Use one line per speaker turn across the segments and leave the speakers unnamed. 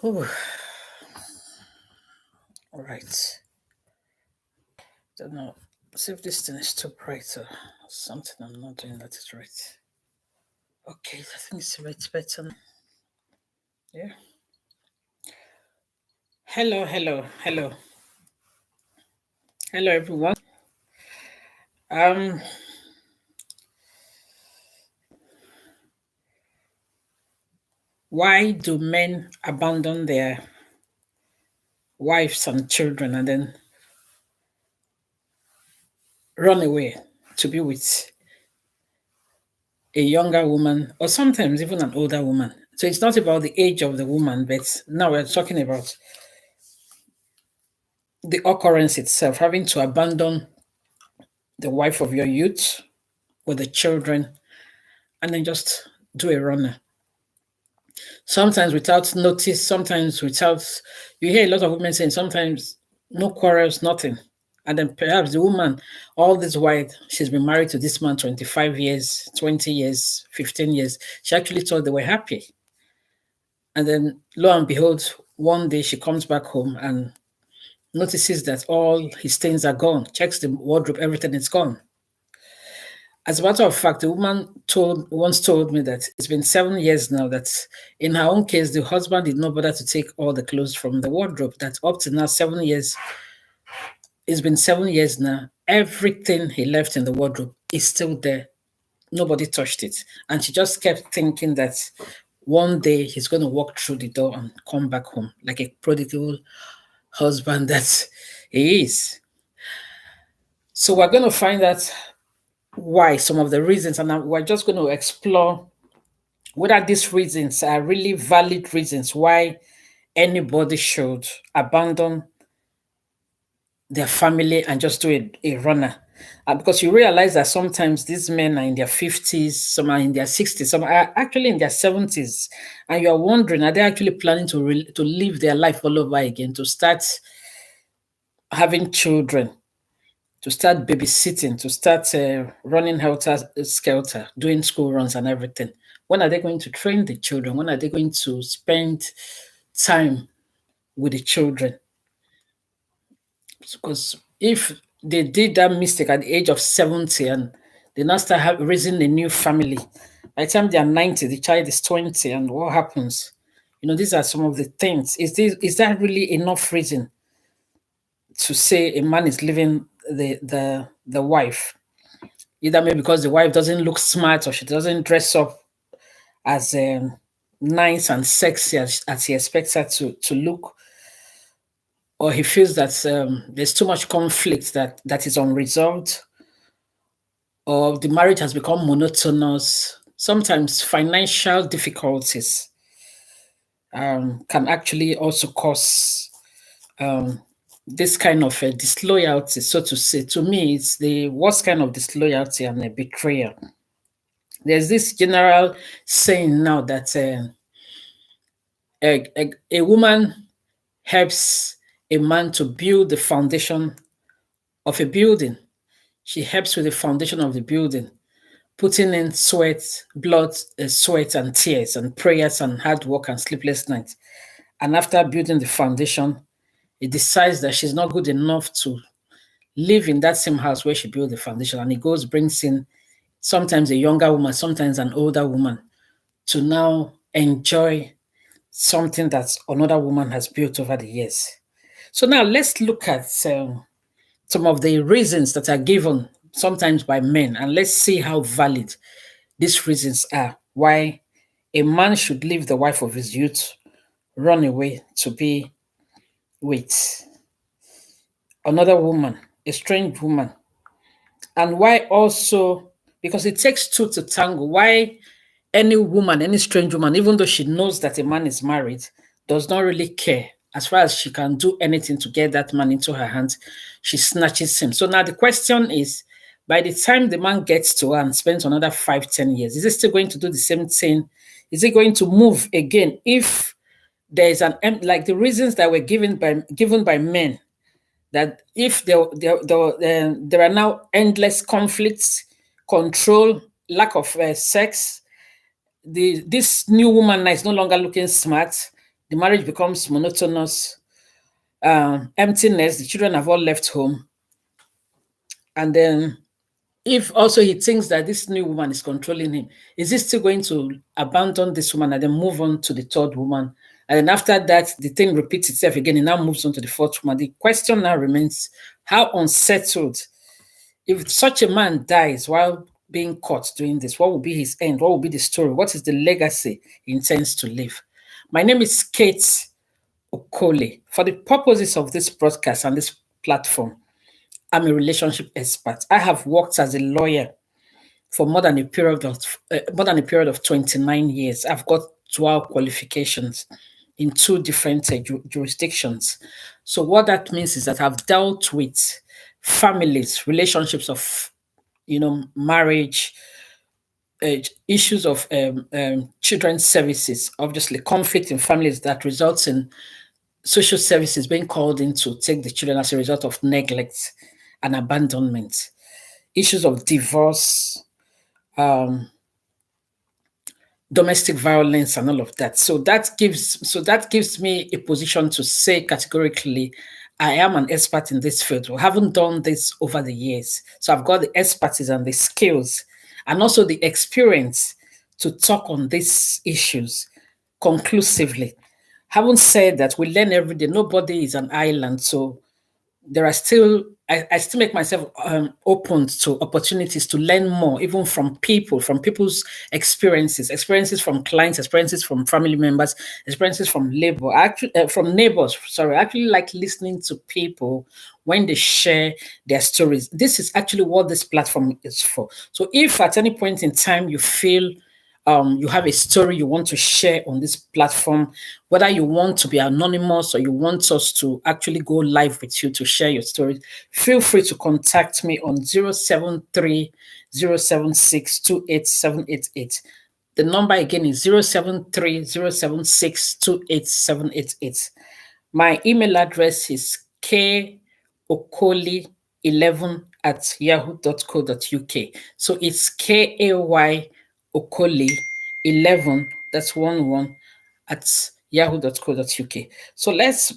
Oh, all right. Don't know. See if this thing is too bright or something I'm not doing that is right. Okay, I think it's better now. Yeah. Hello, hello, everyone. Um, why do men abandon their wives and children and then run away to be with a younger woman or sometimes even an older woman? So it's not about the age of the woman, but now we're talking about the occurrence itself, having to abandon the wife of your youth with the children and then just do a runner. Sometimes without notice, sometimes without, you hear a lot of women saying sometimes no quarrels, nothing. And then perhaps the woman, all this while, she's been married to this man 25 years, 20 years, 15 years. She actually thought they were happy. And then lo and behold, one day she comes back home and notices that all his things are gone, checks the wardrobe, everything is gone. As a matter of fact, the woman once told me that it's been 7 years now that in her own case, the husband did not bother to take all the clothes from the wardrobe. That up to now, 7 years, it's been 7 years now. Everything he left in the wardrobe is still there. Nobody touched it. And she just kept thinking that one day he's going to walk through the door and come back home like a prodigal husband that he is. So we're going to find out why, some of the reasons, and we're just going to explore whether these reasons are really valid reasons why anybody should abandon their family and just do a runner. Because you realize that sometimes these men are in their 50s, some are in their 60s, some are actually in their 70s, and you're wondering, are they actually planning to live their life all over again, to start having children, to start babysitting, to start running helter skelter, doing school runs and everything? When are they going to train the children? When are they going to spend time with the children? Because if they did that mistake at the age of 70 and they now start raising a new family, by the time they are 90, the child is 20, and what happens? These are some of the things. Is that really enough reason to say a man is leaving the wife? Either maybe because the wife doesn't look smart or she doesn't dress up as nice and sexy as he expects her to look, or he feels that there's too much conflict that is unresolved, or the marriage has become monotonous. Sometimes financial difficulties can actually also cause this kind of disloyalty, so to say. To me, it's the worst kind of disloyalty and a betrayal. There's this general saying now that a woman helps a man to build the foundation of a building. She helps with the foundation of the building, putting in sweat, blood, sweat, and tears, and prayers, and hard work, and sleepless nights. And after building the foundation, he decides that she's not good enough to live in that same house where she built the foundation. And he brings in sometimes a younger woman, sometimes an older woman, to now enjoy something that another woman has built over the years. So now let's look at some of the reasons that are given sometimes by men, and let's see how valid these reasons are why a man should leave the wife of his youth, run away to be with another woman, a strange woman. And why also, because it takes two to tango, why any woman, any strange woman, even though she knows that a man is married, does not really care. As far as she can do anything to get that man into her hands, she snatches him. So now the question is, by the time the man gets to her and spends another 5-10 years, is he still going to do the same thing? Is he going to move again? If there is like the reasons that were given by men, that if there are now endless conflicts, control, lack of sex, this new woman is no longer looking smart, The marriage becomes monotonous, emptiness. The children have all left home. And then, if also he thinks that this new woman is controlling him, is he still going to abandon this woman and then move on to the third woman? And then after that, the thing repeats itself again. He now moves on to the fourth woman. The question now remains, how unsettled, if such a man dies while being caught doing this, what will be his end? What will be the story? What is the legacy he intends to leave? My name is Kate Okole. For the purposes of this broadcast and this platform, I'm a relationship expert. I have worked as a lawyer for more than a period of 29 years. I've got dual qualifications in two different jurisdictions. So what that means is that I've dealt with families, relationships of, marriage, issues of children's services, obviously conflict in families that results in social services being called in to take the children as a result of neglect and abandonment, issues of divorce, domestic violence, and all of that. So that gives me a position to say categorically, I am an expert in this field. We haven't done this over the years, so I've got the expertise and the skills, and also the experience to talk on these issues conclusively. Having said that, we learn every day. Nobody is an island, so there are still I still make myself open to opportunities to learn more, even from people's experiences from clients, experiences from family members, experiences from from neighbors. Sorry, I actually like listening to people when they share their stories. This is actually what this platform is for. So if at any point in time you feel you have a story you want to share on this platform, whether you want to be anonymous or you want us to actually go live with you to share your story, feel free to contact me on 073 076 28788. The number again is 073 076 28788. My email address is kayokoli11@yahoo.co.uk. So it's KAY Okoli11, that's 11, at yahoo.co.uk. So let's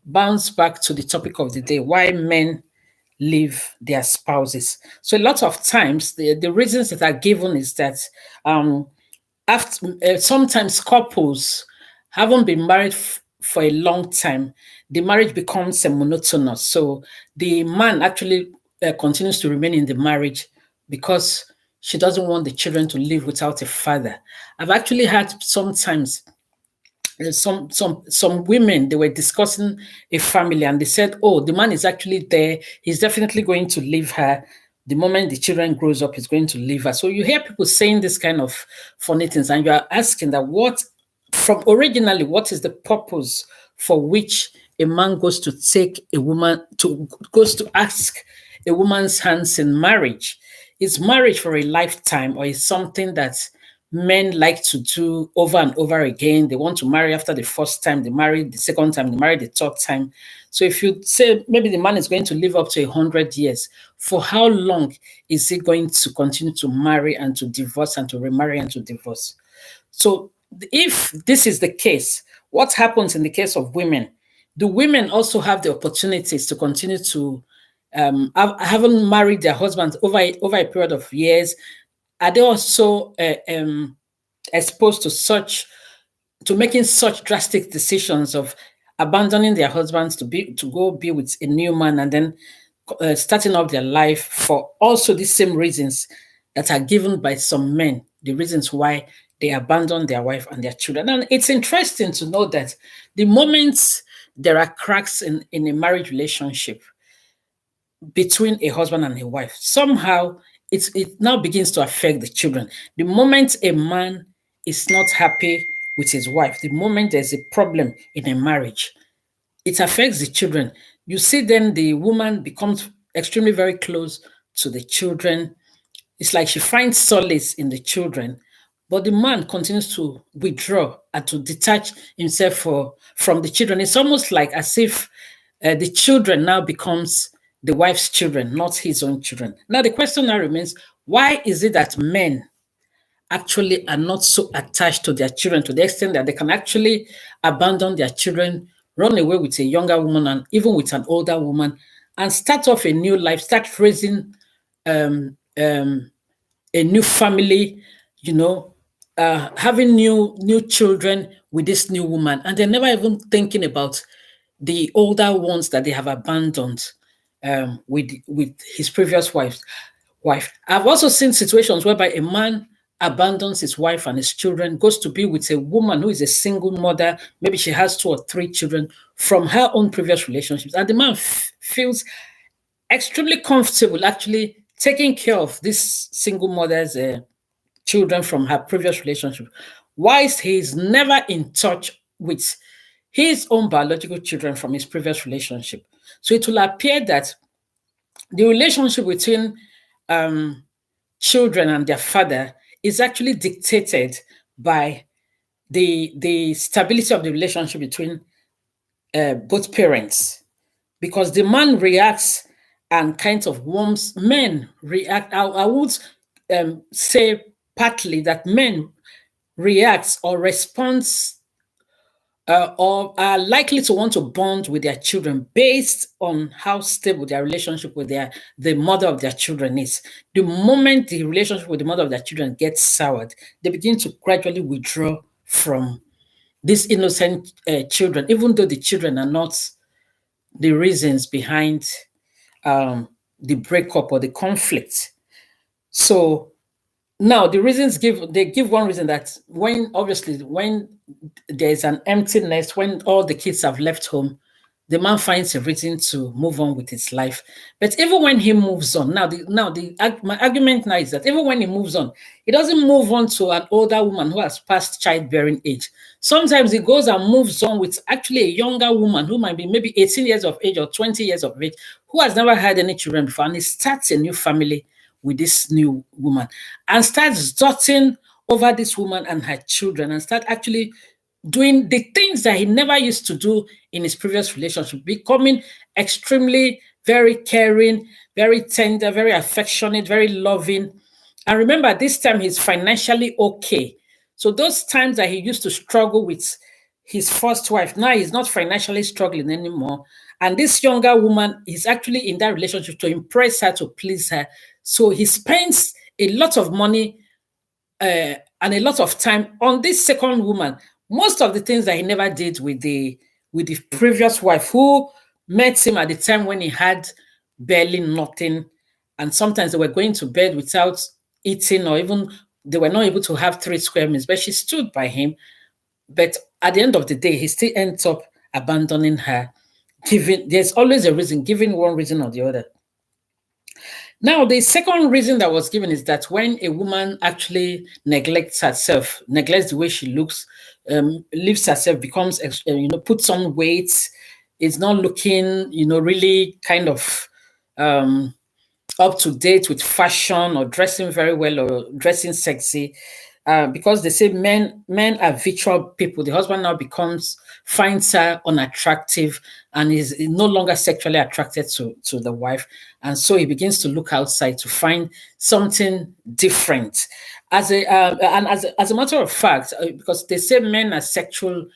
bounce back to the topic of the day, why men leave their spouses. So a lot of times, the reasons that are given is that sometimes couples haven't been married for a long time. The marriage becomes monotonous. So the man actually continues to remain in the marriage because she doesn't want the children to live without a father. I've actually had sometimes some women, they were discussing a family and they said, oh, the man is actually there. He's definitely going to leave her. The moment the children grows up, he's going to leave her. So you hear people saying this kind of funny things and you are asking that what is the purpose for which a man goes to ask a woman's hands in marriage? Is marriage for a lifetime, or is something that men like to do over and over again? They want to marry after the first time, they marry the second time, they marry the third time. So if you say maybe the man is going to live up to 100 years, for how long is he going to continue to marry and to divorce and to remarry and to divorce? So if this is the case, what happens in the case of women? Do women also have the opportunities to continue to haven't married their husbands over a period of years? Are they also exposed to making such drastic decisions of abandoning their husbands to go be with a new man and then starting up their life for also the same reasons that are given by some men, the reasons why they abandon their wife and their children? And it's interesting to know that the moment there are cracks in a marriage relationship between a husband and a wife, somehow it now begins to affect the children. The moment a man is not happy with his wife, the moment there's a problem in a marriage, it affects the children. You see, then the woman becomes extremely very close to the children. It's like she finds solace in the children, but the man continues to withdraw and to detach himself from the children. It's almost like as if the children now becomes the wife's children, not his own children. Now the question now remains, why is it that men actually are not so attached to their children to the extent that they can actually abandon their children, run away with a younger woman and even with an older woman, and start off a new life, start raising um, um, a new family, having new children with this new woman, and they're never even thinking about the older ones that they have abandoned with his previous wife. I've also seen situations whereby a man abandons his wife and his children, goes to be with a woman who is a single mother. Maybe she has 2 or 3 children from her own previous relationships, and the man feels extremely comfortable actually taking care of this single mother's children from her previous relationship, whilst he is never in touch with his own biological children from his previous relationship. So it will appear that the relationship between children and their father is actually dictated by the stability of the relationship between both parents, because the man reacts and kind of warms. Men react. I would say partly that men reacts or responds or are likely to want to bond with their children based on how stable their relationship with the mother of their children is. The moment the relationship with the mother of their children gets soured, they begin to gradually withdraw from these innocent children, even though the children are not the reasons behind the breakup or the conflict. So now the reasons they give one reason, that when there's an empty nest, when all the kids have left home, the man finds a reason to move on with his life. But even when he moves on, my argument now is that even when he moves on, he doesn't move on to an older woman who has passed childbearing age. Sometimes he goes and moves on with actually a younger woman who might be maybe 18 years of age or 20 years of age, who has never had any children before, and he starts a new family with this new woman and starts doting over this woman and her children, and start actually doing the things that he never used to do in his previous relationship, becoming extremely very caring, very tender, very affectionate, very loving. And remember, this time he's financially okay. So those times that he used to struggle with his first wife, now he's not financially struggling anymore. And this younger woman is actually in that relationship to impress her, to please her. So he spends a lot of money and a lot of time on this second woman. Most of the things that he never did with the previous wife, who met him at the time when he had barely nothing, and sometimes they were going to bed without eating, or even they were not able to have 3 square meals, but she stood by him. But at the end of the day, he still ends up abandoning her. There's always a reason, giving one reason or the other. Now, the second reason that was given is that when a woman actually neglects herself, neglects the way she looks, leaves herself, becomes, puts on weight, is not looking, really kind of up to date with fashion, or dressing very well, or dressing sexy, because they say men are visual people. The husband now finds her unattractive and is no longer sexually attracted to the wife, and so he begins to look outside to find something different. As a matter of fact, because they say men are sexual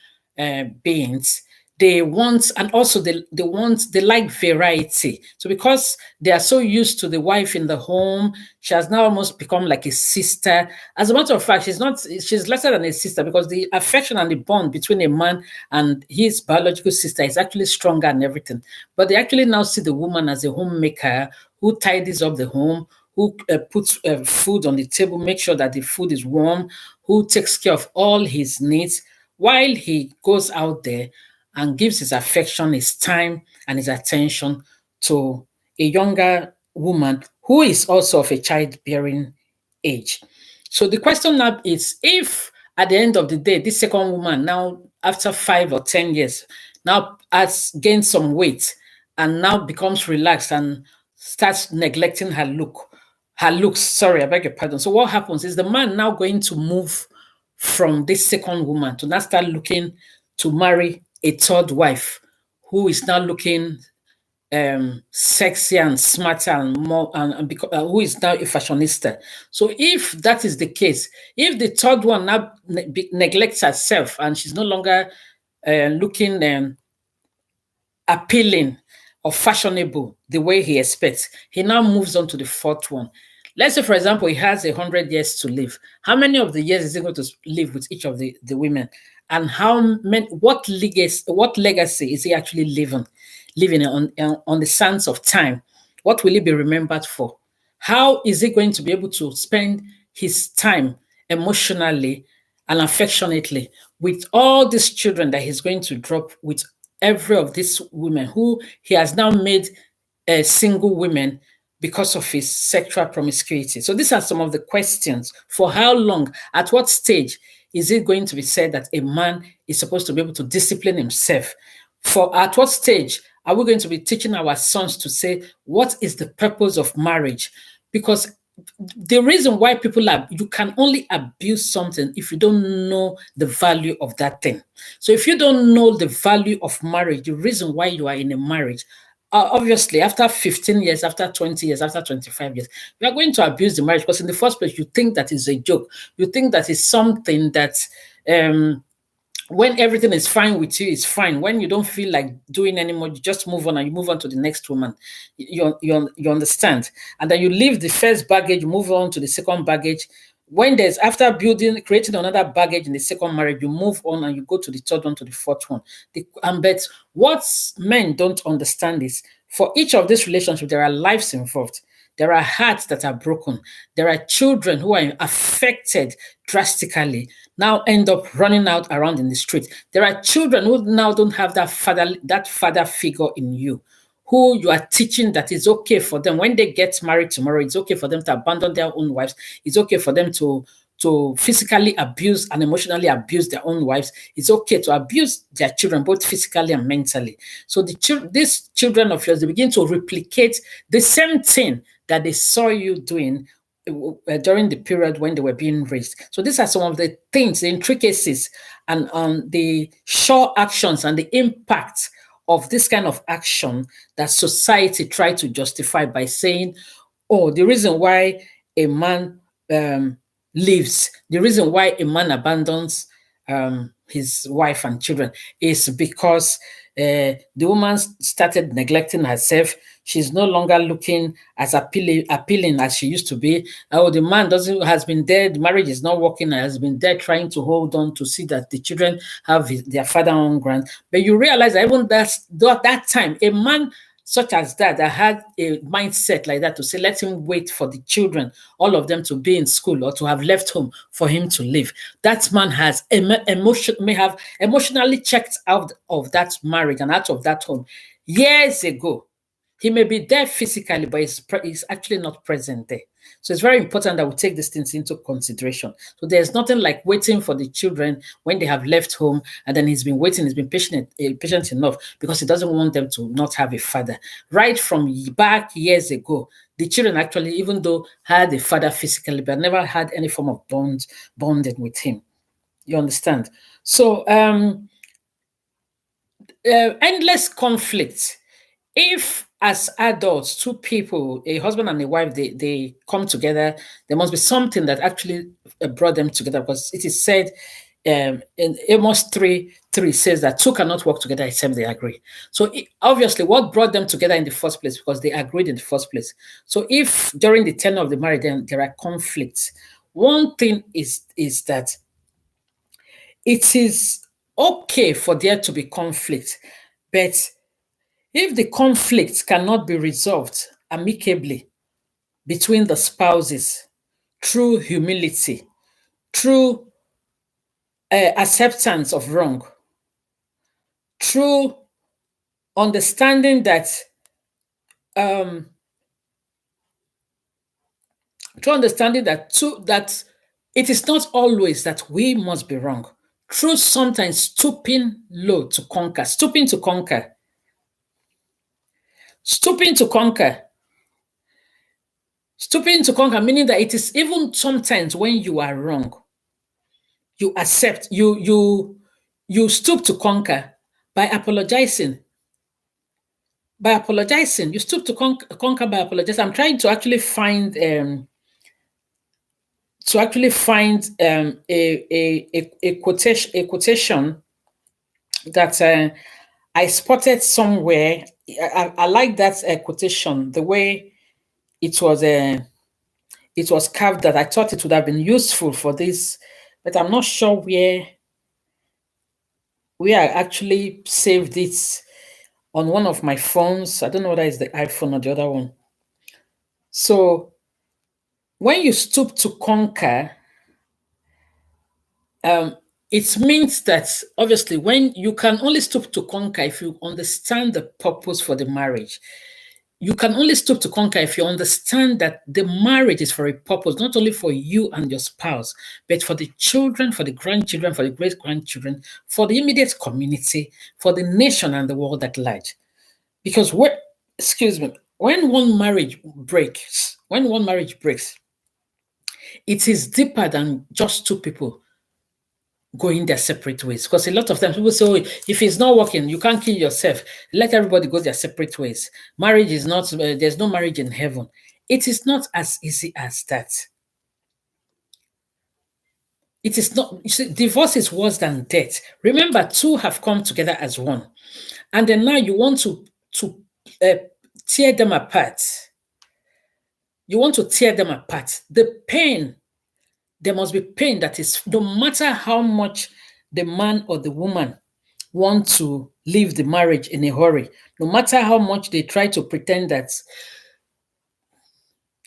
beings, they want, and also they like variety. So because they are so used to the wife in the home, she has now almost become like a sister. As a matter of fact, she's lesser than a sister, because the affection and the bond between a man and his biological sister is actually stronger and everything. But they actually now see the woman as a homemaker who tidies up the home, who puts food on the table, make sure that the food is warm, who takes care of all his needs, while he goes out there and gives his affection, his time, and his attention to a younger woman who is also of a childbearing age. So the question now is, if at the end of the day, this second woman now, after 5 or 10 years, now has gained some weight and now becomes relaxed and starts neglecting her looks, sorry, I beg your pardon. So what happens is the man now going to move from this second woman to now start looking to marry a third wife, who is now looking sexier and smarter and more, and because, who is now a fashionista. So if that is the case, if the third one now neglects herself and she's no longer looking appealing or fashionable the way he expects, he now moves on to the fourth one. Let's say, for example, he has 100 years to live. How many of the years is he going to live with each of the women? And what legacy is he actually living on the sands of time? What will he be remembered for? How is he going to be able to spend his time emotionally and affectionately with all these children that he's going to drop with every of these women who he has now made single women because of his sexual promiscuity? So these are some of the questions. For how long, at what stage is it going to be said that a man is supposed to be able to discipline himself? At what stage are we going to be teaching our sons to say, what is the purpose of marriage? Because the reason why you can only abuse something if you don't know the value of that thing. So if you don't know the value of marriage, the reason why you are in a marriage, obviously after 15 years, after 20 years, after 25 years, you are going to abuse the marriage because in the first place, you think that is a joke. You think that is something that when everything is fine with you, it's fine. When you don't feel like doing anymore, you just move on and you move on to the next woman. You understand? And then you leave the first baggage, you move on to the second baggage. When after creating another baggage in the second marriage, you move on and you go to the third one, to the fourth one. But what men don't understand is for each of these relationships, there are lives involved. There are hearts that are broken. There are children who are affected drastically, now end up running out around in the street. There are children who now don't have that father figure in you, who you are teaching that it's okay for them when they get married tomorrow. It's okay for them to abandon their own wives. It's okay for them to physically abuse and emotionally abuse their own wives. It's okay to abuse their children, both physically and mentally. So these children of yours, they begin to replicate the same thing that they saw you doing during the period when they were being raised. So these are some of the things, the intricacies, and the sure actions and the impact of this kind of action that society tried to justify by saying, oh, the reason why a man leaves, the reason why a man abandons his wife and children is because the woman started neglecting herself. She's no longer looking as appealing as she used to be. Oh, the man has been there, the marriage is not working, and has been there trying to hold on to see that the children have their father on ground. But you realize that even that time, a man such as that had a mindset like that to say, let him wait for the children, all of them to be in school or to have left home for him to live. That man may have emotionally checked out of that marriage and out of that home years ago. He may be there physically, but he's actually not present there. So it's very important that we take these things into consideration. So there's nothing like waiting for the children when they have left home, and then he's been waiting, he's been patient enough because he doesn't want them to not have a father. Right from back years ago, the children actually, even though had a father physically, but never had any form of bonding with him. You understand? So endless conflict. If as adults, two people, a husband and a wife, they come together, there must be something that actually brought them together, because it is said in Amos 3:3 says that two cannot work together except they agree. So obviously what brought them together in the first place? Because they agreed in the first place. So if during the tenure of the marriage then there are conflicts, one thing is that it is okay for there to be conflict, but if the conflict cannot be resolved amicably between the spouses through humility, through acceptance of wrong, through understanding that that it is not always that we must be wrong, through sometimes stooping low to conquer, stooping to conquer, meaning that it is even sometimes when you are wrong, you accept, you stoop to conquer by apologizing, by apologizing. You stoop to conquer by apologizing. I'm trying to actually find a quotation that I spotted somewhere. I like that quotation, the way it was carved, that I thought it would have been useful for this, but I'm not sure where I actually saved it on one of my phones. I don't know whether it's the iPhone or the other one. So when you stoop to conquer, it means that obviously when you can only stoop to conquer if you understand the purpose for the marriage. You can only stoop to conquer if you understand that the marriage is for a purpose, not only for you and your spouse, but for the children, for the grandchildren, for the great-grandchildren, for the immediate community, for the nation and the world at large. Because when one marriage breaks, it is deeper than just two people going their separate ways. Because a lot of times people say, oh, if it's not working, you can't kill yourself. Let everybody go their separate ways. Marriage is not, there's no marriage in heaven. It is not as easy as that. It is not, you see, divorce is worse than death. Remember, two have come together as one. And then now you want to tear them apart. You want to tear them apart. The pain, there must be pain that is, no matter how much the man or the woman want to leave the marriage in a hurry, no matter how much they try to pretend that.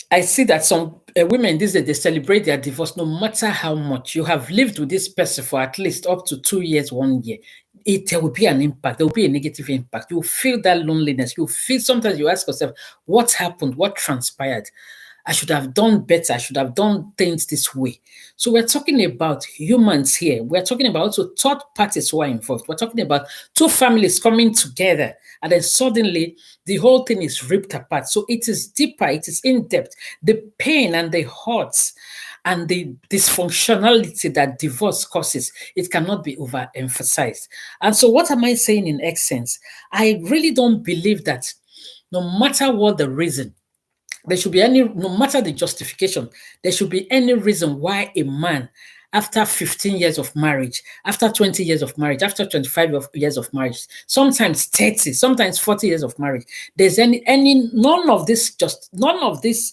I see that some women these days, they celebrate their divorce no matter how much. You have lived with this person for at least up to 2 years, 1 year. There will be an impact. There will be a negative impact. You feel that loneliness. You feel, sometimes you ask yourself, what happened? What transpired? I should have done better. I should have done things this way. So we're talking about humans here. We're talking about also third parties who are involved. We're talking about two families coming together, and then suddenly the whole thing is ripped apart. So it is deeper, it is in depth. The pain and the hurts and the dysfunctionality that divorce causes, it cannot be overemphasized. And so what am I saying in essence? I really don't believe that no matter what the reason, there should be any, no matter the justification, there should be any reason why a man, after 15 years of marriage, after 20 years of marriage, after 25 years of marriage, sometimes 30, sometimes 40 years of marriage, there's none of this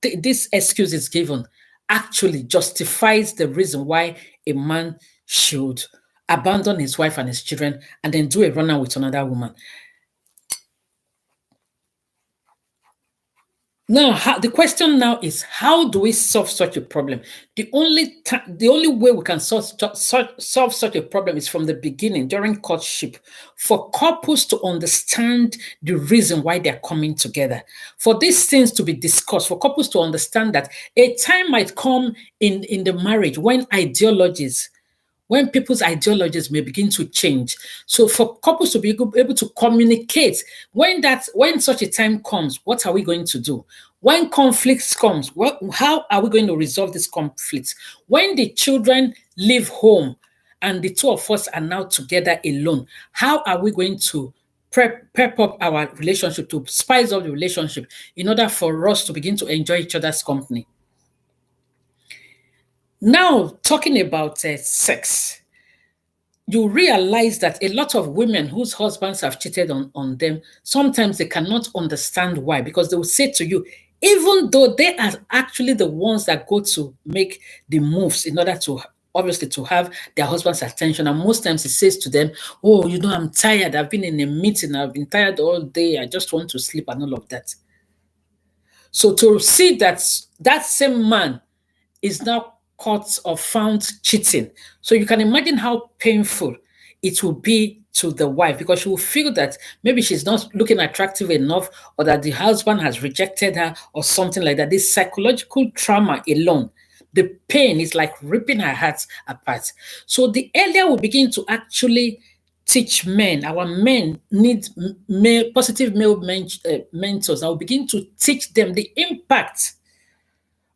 excuse is given actually justifies the reason why a man should abandon his wife and his children and then do a runner with another woman. Now, the question now is, how do we solve such a problem? The only way we can solve such a problem is from the beginning, during courtship, for couples to understand the reason why they're coming together, for these things to be discussed, for couples to understand that a time might come in the marriage when people's ideologies may begin to change. So for couples to be able to communicate, when such a time comes, what are we going to do? When conflicts comes, how are we going to resolve these conflicts? When the children leave home and the two of us are now together alone, how are we going to pep up our relationship, to spice up the relationship in order for us to begin to enjoy each other's company? Now, talking about sex, you realize that a lot of women whose husbands have cheated on them, sometimes they cannot understand why, because they will say to you, even though they are actually the ones that go to make the moves in order to, obviously, to have their husband's attention. And most times it says to them, oh, I'm tired. I've been in a meeting. I've been tired all day. I just want to sleep and all of that. So to see that same man is now caught or found cheating. So you can imagine how painful it will be to the wife, because she will feel that maybe she's not looking attractive enough, or that the husband has rejected her or something like that. This psychological trauma alone, the pain is like ripping her heart apart. So the earlier we begin to actually teach men, our men need positive male mentors. I will begin to teach them the impact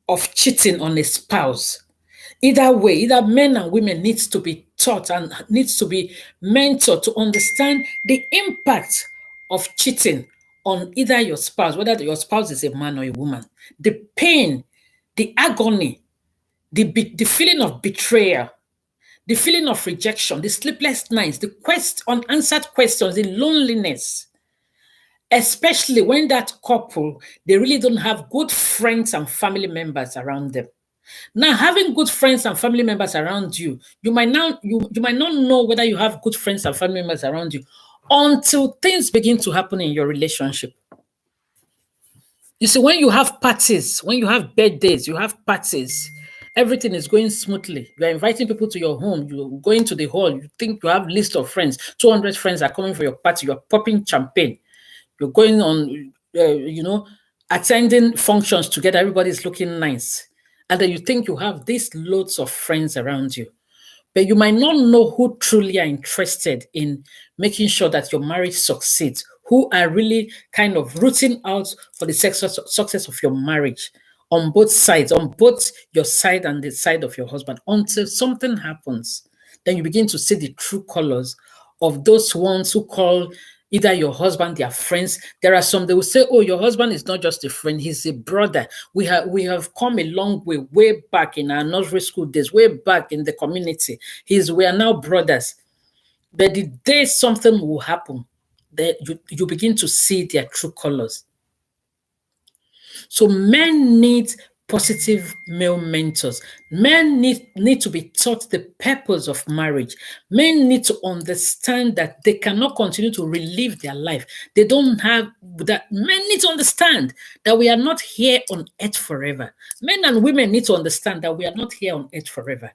of cheating on a spouse. Either way, either men and women needs to be taught and needs to be mentored to understand the impact of cheating on either your spouse, whether your spouse is a man or a woman. The pain, the agony, the feeling of betrayal, the feeling of rejection, the sleepless nights, the unanswered questions, the loneliness, especially when that couple, they really don't have good friends and family members around them. Now, having good friends and family members around you, you might not know whether you have good friends and family members around you until things begin to happen in your relationship. You see, when you have parties, when you have birthdays, you have parties, everything is going smoothly. You are inviting people to your home. You're going to the hall. You think you have a list of friends. 200 friends are coming for your party. You're popping champagne. You're going on, attending functions together. Everybody's looking nice. And then you think you have these loads of friends around you. But you might not know who truly are interested in making sure that your marriage succeeds, who are really kind of rooting out for the success of your marriage on both sides, on both your side and the side of your husband, until something happens. Then you begin to see the true colors of those ones who call either your husband, their friends. There are some, they will say, oh, your husband is not just a friend, he's a brother. We have come a long way back in our nursery school days, way back in the community. We are now brothers. But the day something will happen, that you begin to see their true colors. So men need positive male mentors. Men need to be taught the purpose of marriage. Men need to understand that they cannot continue to relive their life. They don't have that. Men need to understand that we are not here on earth forever. Men and women need to understand that we are not here on earth forever.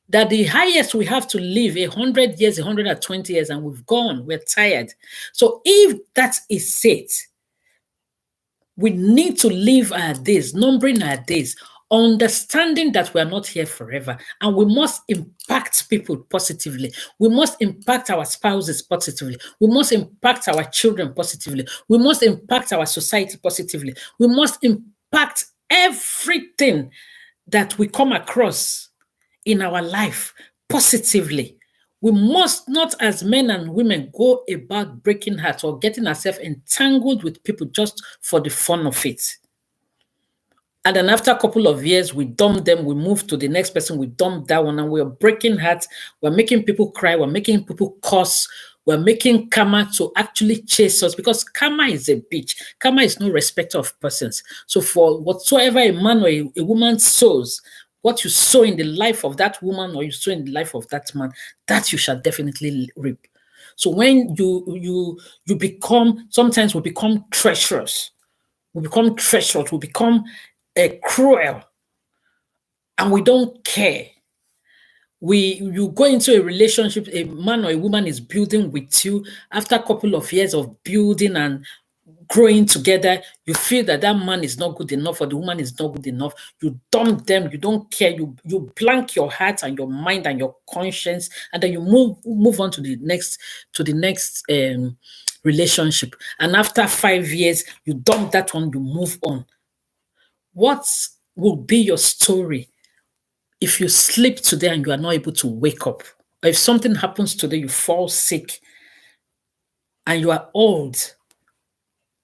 That the highest we have to live 100 years, 120 years, and we've gone, we're tired. So if that is it, we need to live our days, numbering our days, understanding that we are not here forever, and we must impact people positively. We must impact our spouses positively. We must impact our children positively. We must impact our society positively. We must impact everything that we come across in our life positively. We must not, as men and women, go about breaking hearts or getting ourselves entangled with people just for the fun of it. And then after a couple of years, we dump them, we move to the next person, we dump that one, and we're breaking hearts. We're making people cry, we're making people curse, we're making karma to actually chase us, because karma is a bitch. Karma is no respecter of persons. So for whatsoever a man or a woman sows, what you sow in the life of that woman or you sow in the life of that man, that you shall definitely reap. So when you become, sometimes we become treacherous. We become treacherous. We become cruel. And we don't care. You go into a relationship, a man or a woman is building with you. After a couple of years of building and growing together, you feel that that man is not good enough or the woman is not good enough. You dump them. You don't care. You blank your heart and your mind and your conscience, and then you move on to the next relationship. And after 5 years, you dump that one. You move on. What will be your story if you sleep today and you are not able to wake up? Or if something happens today, you fall sick and you are old,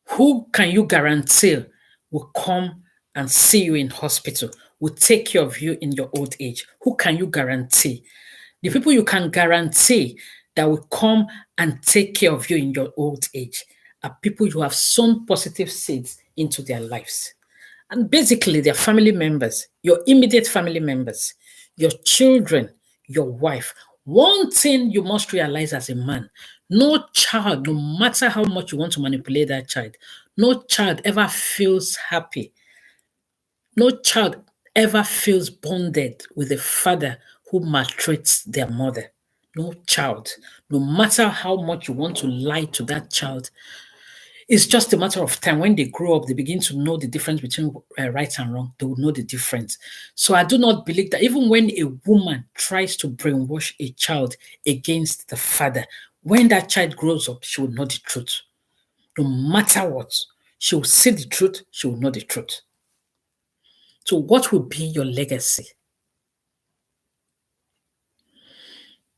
who can you guarantee will come and see you in hospital, will take care of you in your old age? Who can you guarantee? The people you can guarantee that will come and take care of you in your old age are people you have sown positive seeds into their lives. And basically, they're family members, your immediate family members, your children, your wife. One thing you must realize as a man, no child, no matter how much you want to manipulate that child, no child ever feels happy. No child ever feels bonded with a father who maltreats their mother. No child, no matter how much you want to lie to that child, it's just a matter of time. When they grow up, they begin to know the difference between right and wrong. They will know the difference. So I do not believe that even when a woman tries to brainwash a child against the father, when that child grows up, she will know the truth. No matter what, she will see the truth, she will know the truth. So what will be your legacy?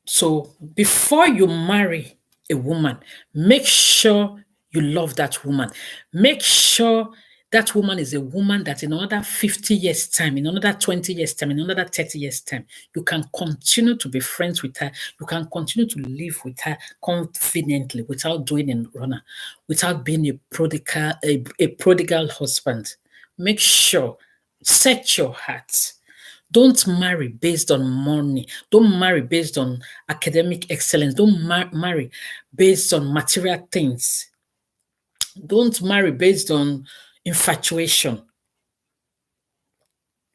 So before you marry a woman, make sure you love that woman. Make sure that woman is a woman that in another 50 years' time, in another 20 years' time, in another 30 years' time, you can continue to be friends with her. You can continue to live with her confidently without doing a runner, without being a prodigal husband. Make sure, set your heart. Don't marry based on money. Don't marry based on academic excellence. Don't marry based on material things. Don't marry based on infatuation.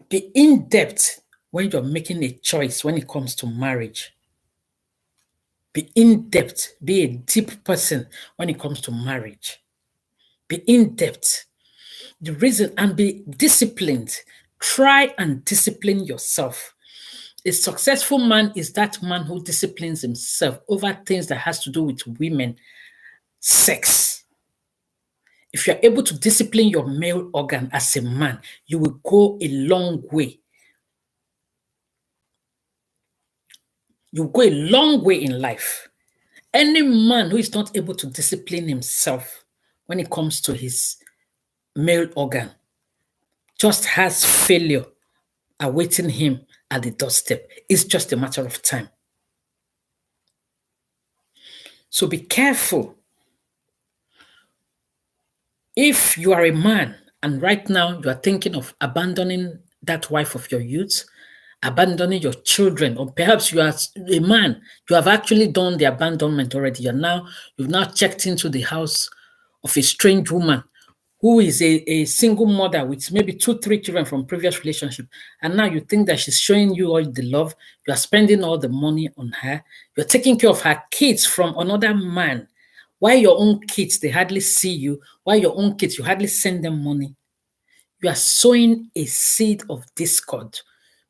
Be in depth when you're making a choice when it comes to marriage. Be in depth. Be a deep person when it comes to marriage. Be in depth. The reason, and be disciplined. Try and discipline yourself. A successful man is that man who disciplines himself over things that has to do with women, sex. If you're able to discipline your male organ as a man, you will go a long way. You go a long way in life. Any man who is not able to discipline himself when it comes to his male organ just has failure awaiting him at the doorstep. It's just a matter of time. So be careful. If you are a man and right now you are thinking of abandoning that wife of your youth, abandoning your children, or perhaps you are a man, you have actually done the abandonment already. You've now checked into the house of a strange woman who is a single mother with maybe 2, 3 children from previous relationship. And now you think that she's showing you all the love. You are spending all the money on her. You're taking care of her kids from another man. Why your own kids, they hardly see you. Why your own kids, you hardly send them money. You are sowing a seed of discord.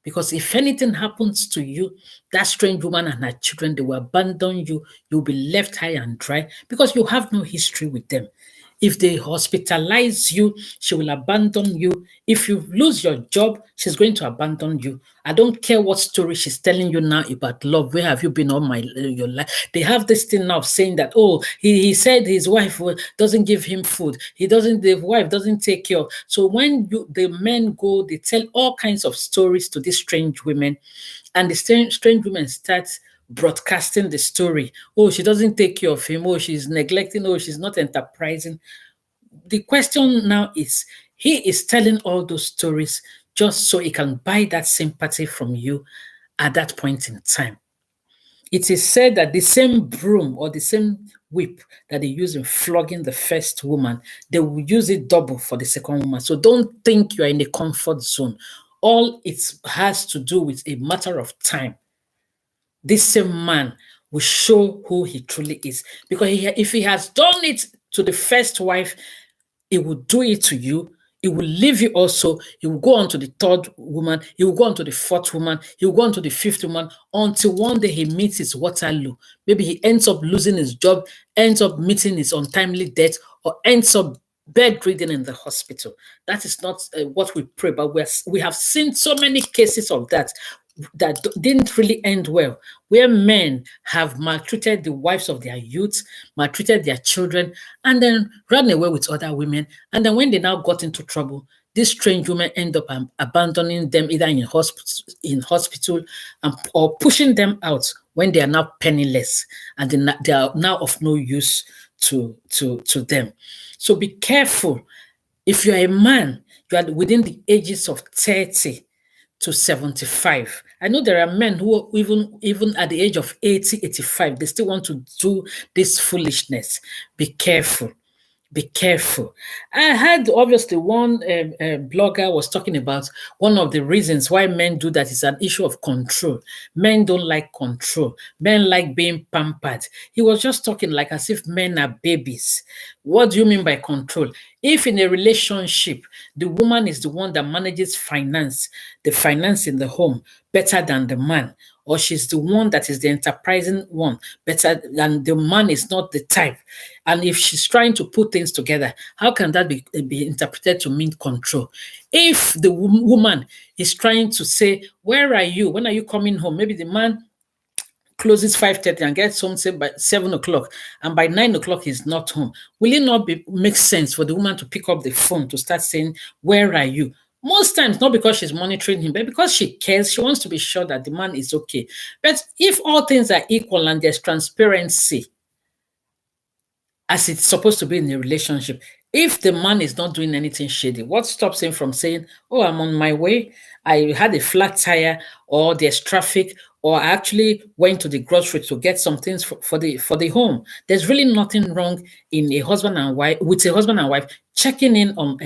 Because if anything happens to you, that strange woman and her children, they will abandon you. You'll be left high and dry because you have no history with them. If they hospitalize you, she will abandon you. If you lose your job, she's going to abandon you. I don't care what story she's telling you now about love. Where have you been all your life? They have this thing now of saying that, oh, he said his wife doesn't give him food. The wife doesn't take care of. So when the men go, they tell all kinds of stories to these strange women, and the strange women start broadcasting the story. Oh, she doesn't take care of him. Oh, she's neglecting. Oh, she's not enterprising. The question now is, he is telling all those stories just so he can buy that sympathy from you at that point in time. It is said that the same broom or the same whip that they use in flogging the first woman, they will use it double for the second woman. So don't think you are in a comfort zone. All it has to do with a matter of time. This same man will show who he truly is. Because if he has done it to the first wife, he will do it to you. He will leave you also. He will go on to the third woman. He will go on to the fourth woman. He will go on to the fifth woman until one day he meets his Waterloo. Maybe he ends up losing his job, ends up meeting his untimely death, or ends up bedridden in the hospital. That is not what we pray, but we have seen so many cases of that didn't really end well, where men have maltreated the wives of their youth, maltreated their children, and then ran away with other women. And then when they now got into trouble, these strange women end up abandoning them either in hospital or pushing them out when they are now penniless and they are now of no use to them. So be careful. If you are a man, you are within the ages of 30 to 75. I know there are men who even at the age of 80, 85, they still want to do this foolishness. Be careful. Be careful. I heard obviously one blogger was talking about one of the reasons why men do that is an issue of control. Men don't like control. Men like being pampered. He was just talking like as if men are babies. What do you mean by control? If in a relationship, the woman is the one that manages the finance in the home better than the man, or she's the one that is the enterprising one better than the man is not the type. And if she's trying to put things together, how can that be interpreted to mean control? If the woman is trying to say, where are you? When are you coming home? Maybe the man closes 5:30 and gets home say by 7 o'clock, and by 9 o'clock he's not home, will it not make sense for the woman to pick up the phone to start saying, "Where are you?" Most times, not because she's monitoring him, but because she cares. She wants to be sure that the man is okay. But if all things are equal and there's transparency, as it's supposed to be in a relationship, if the man is not doing anything shady, what stops him from saying, "Oh, I'm on my way. I had a flat tire, or there's traffic, or I actually went to the grocery to get some things for the home." There's really nothing wrong in a husband and wife with a husband and wife checking in on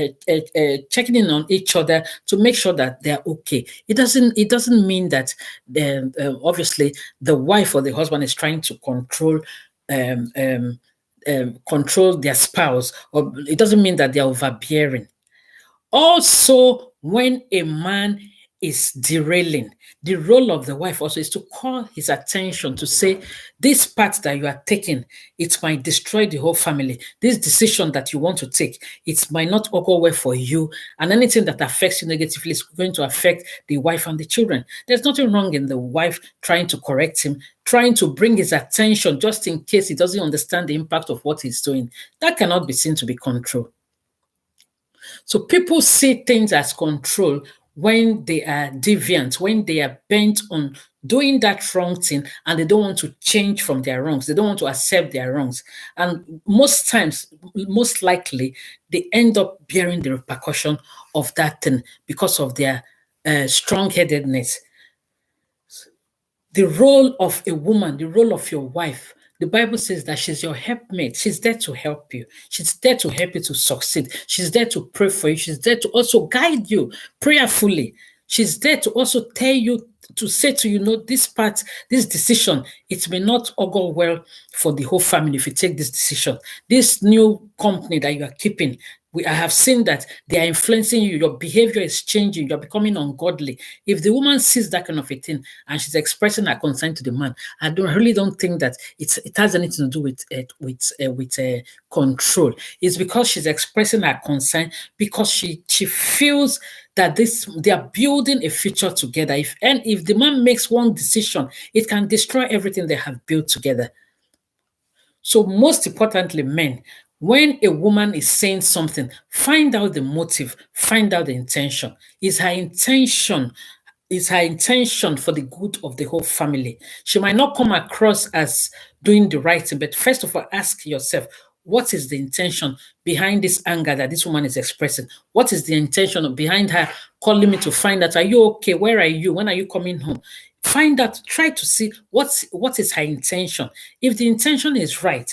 each other to make sure that they're okay. It doesn't mean that obviously the wife or the husband is trying to um, um, control their spouse, or it doesn't mean that they're overbearing. Also, when a man is derailing, the role of the wife also is to call his attention to say, "This path that you are taking, it might destroy the whole family. This decision that you want to take, it might not go well for you, and anything that affects you negatively is going to affect the wife and the children." There's nothing wrong in the wife trying to correct him, trying to bring his attention just in case he doesn't understand the impact of what he's doing. That cannot be seen to be control. So people see things as control when they are deviant, when they are bent on doing that wrong thing and they don't want to change from their wrongs. They don't want to accept their wrongs. And most times, most likely, they end up bearing the repercussion of that thing because of their strong-headedness. The role of a woman, the role of your wife, the Bible says that she's your helpmate. She's there to help you. She's there to help you to succeed. She's there to pray for you. She's there to also guide you prayerfully. She's there to also tell you, to say to you, "No, this part, this decision, it may not all go well for the whole family if you take this decision. This new company that you are keeping, I have seen that they are influencing you. Your behavior is changing. You're becoming ungodly." If the woman sees that kind of a thing and she's expressing her concern to the man, I really don't think that it has anything to do with control. It's because she's expressing her concern because she feels that they are building a future together. If the man makes one decision, it can destroy everything they have built together. So most importantly, men, when a woman is saying something, find out the motive, find out the intention. Is her intention for the good of the whole family? She might not come across as doing the right thing, but first of all, ask yourself, what is the intention behind this anger that this woman is expressing? What is the intention behind her calling me to find out, "Are you okay? Where are you? When are you coming home?" Find out, try to see what is her intention. If the intention is right,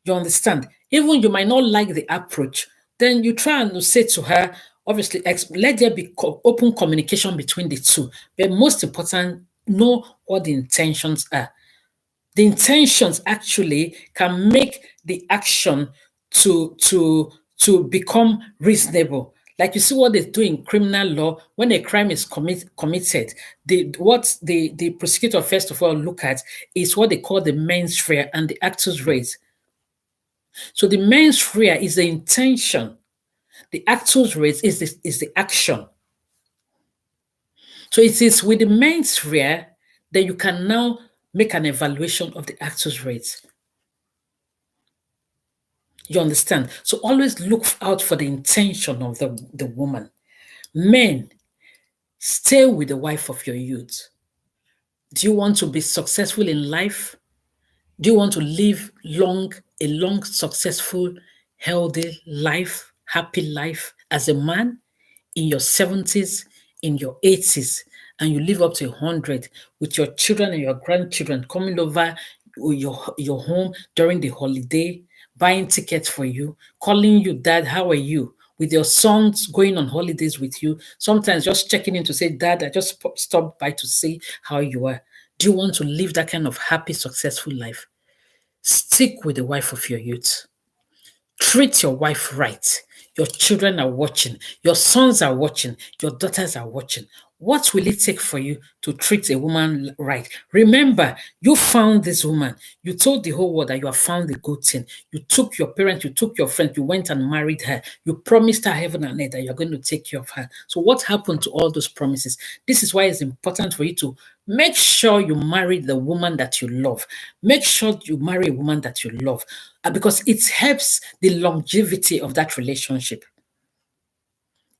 you understand, even you might not like the approach, then you try and say to her, obviously, let there be open communication between the two. But most important, know what the intentions are. The intentions actually can make the action to become reasonable. Like you see what they do in criminal law when a crime is committed. What the prosecutor first of all look at is what they call the mens rea and the actus reus. So the mens rea is the intention. The actus reus is the action. So it is with the mens rea that you can now make an evaluation of the actus reus. You understand? So always look out for the intention of the woman. Men, stay with the wife of your youth. Do you want to be successful in life? Do you want to live a long, successful, healthy life, happy life as a man in your 70s, in your 80s, and you live up to 100 with your children and your grandchildren coming over your home during the holiday, buying tickets for you, calling you, "Dad, how are you?" With your sons going on holidays with you, sometimes just checking in to say, "Dad, I just stopped by to see how you are." Do you want to live that kind of happy, successful life? Stick with the wife of your youth. Treat your wife right. Your children are watching. Your sons are watching. Your daughters are watching. What will it take for you to treat a woman right? Remember, you found this woman. You told the whole world that you have found a good thing. You took your parents, you took your friend, you went and married her. You promised her heaven and earth that you're going to take care of her. So what happened to all those promises? This is why it's important for you to Make sure you marry the woman that you love. Make sure you marry a woman that you love because it helps the longevity of that relationship.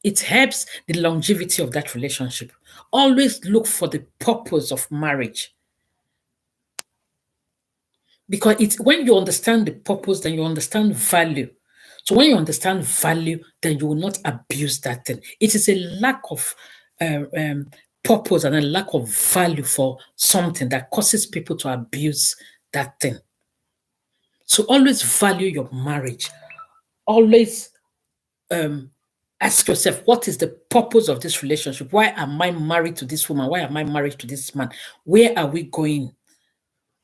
It helps the longevity of that relationship. Always look for the purpose of marriage. Because it's when you understand the purpose, then you understand value. So when you understand value, then you will not abuse that thing. It is a lack of purpose and a lack of value for something that causes people to abuse that thing. So always value your marriage. Always ask yourself, what is the purpose of this relationship? Why am I married to this woman? Why am I married to this man? Where are we going?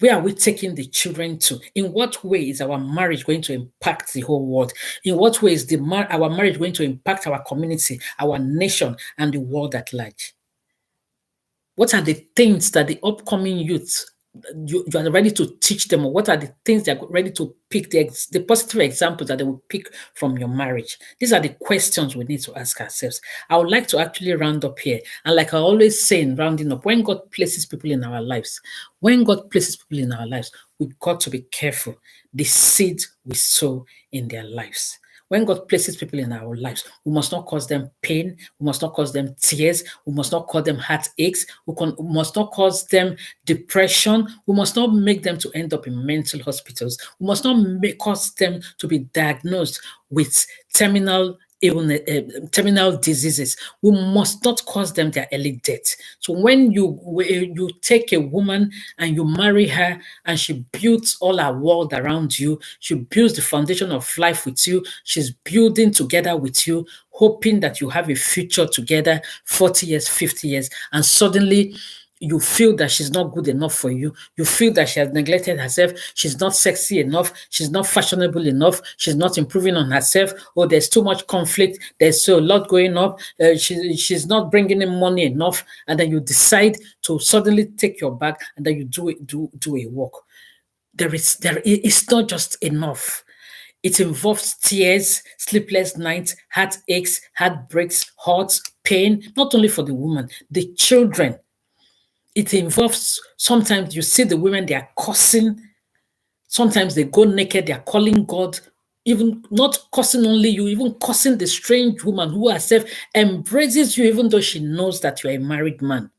Where are we taking the children to? In what way is our marriage going to impact the whole world? In what way is our marriage going to impact our community, our nation, and the world at large? What are the things that the upcoming youth you are ready to teach them? Or what are the things they're ready to pick, the positive examples that they will pick from your marriage? These are the questions we need to ask ourselves. I would like to actually round up here. And like I always say in rounding up, when God places people in our lives, we've got to be careful the seed we sow in their lives. When God places people in our lives, we must not cause them pain. We must not cause them tears. We must not cause them heartaches. We must not cause them depression. We must not make them to end up in mental hospitals. We must not cause them to be diagnosed with terminal illness, terminal diseases. We must not cause them their early death. So when you take a woman and you marry her and she builds all her world around you, she builds the foundation of life with you, she's building together with you, hoping that you have a future together, 40 years, 50 years, and suddenly you feel that she's not good enough for you. You feel that she has neglected herself. She's not sexy enough. She's not fashionable enough. She's not improving on herself. Oh, there's too much conflict. There's so a lot going up. She's not bringing in money enough. And then you decide to suddenly take your bag and then you do a walk. It's not just enough. It involves tears, sleepless nights, heartaches, heartbreaks, hurts, pain, not only for the woman, the children. It involves, sometimes you see the women, they are cursing. Sometimes they go naked, they are calling God, even not cursing only you, even cursing the strange woman who herself embraces you, even though she knows that you're a married man.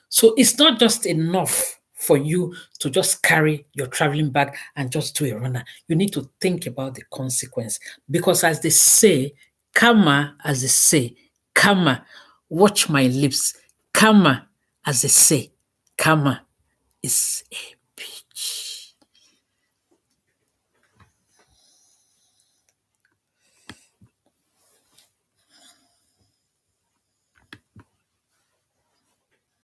So it's not just enough for you to just carry your traveling bag and just do a runner. You need to think about the consequence. Because as they say, karma, watch my lips. Karma, as they say, karma is a